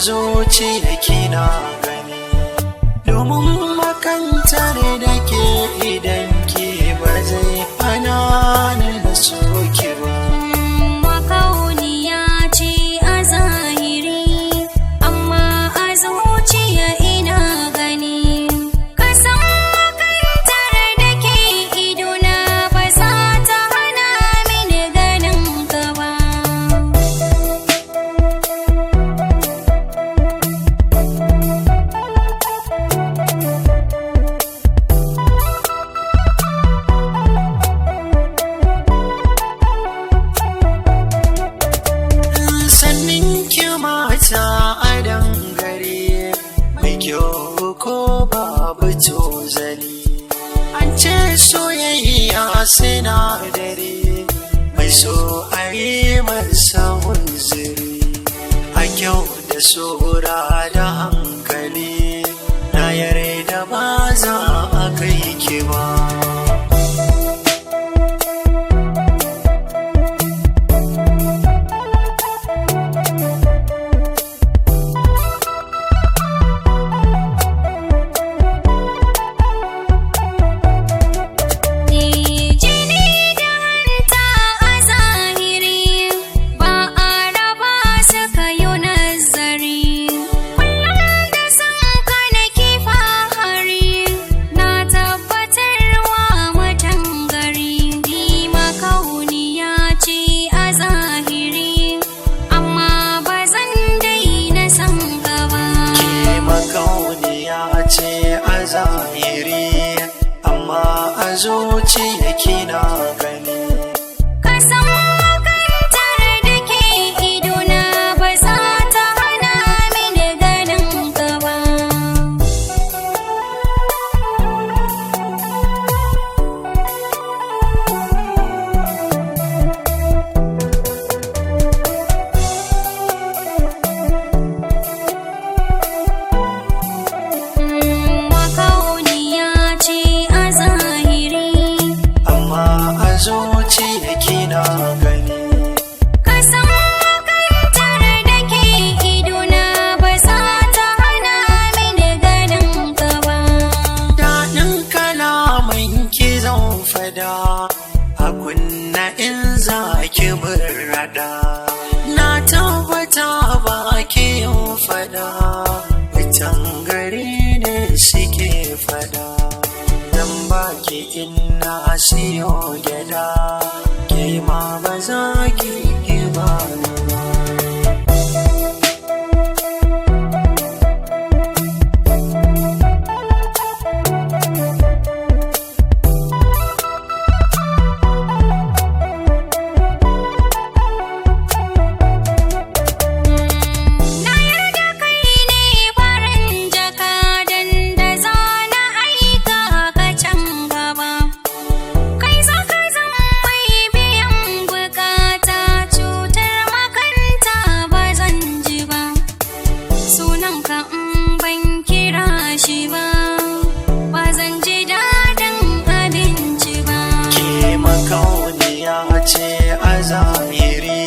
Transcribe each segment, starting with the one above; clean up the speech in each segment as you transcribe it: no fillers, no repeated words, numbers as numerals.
zuciya kina gani domin makanta ne da ke idan ke ba zai hana ni da soki ba. Makauniya ce a zahiri amma a zuciya ina gani, ka san makantar da ke idona ba za ta hana mini ganin ka ba. Mata a dangare mai kyau ko babu tozali, an ce soyayya sinadari mai so a yi masa munziri, a kyau da sura da hankali na yarda ba za a kai ki ba. Ce a zahiri amma a zuciya kina gani, ka san makantar da ke idona ba za ta hana mini ganin ka ba. Zuciya kina gani, ka san makantar da ke idona ba za ta hana mini ganin ka ba. daɗin kalaman ki zan fada a kunna in za ki raɗa, na tabbata ba ki yin fada fitan gari ne suke fada, dan baki ina siyo gyada ke ma ba za ki ba ni ba. Makauniya ce a zahiri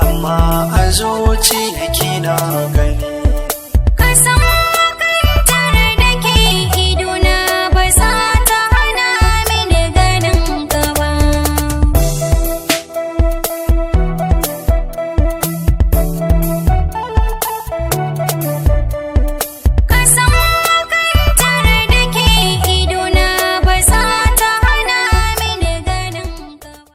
amma a zuciya kina gani.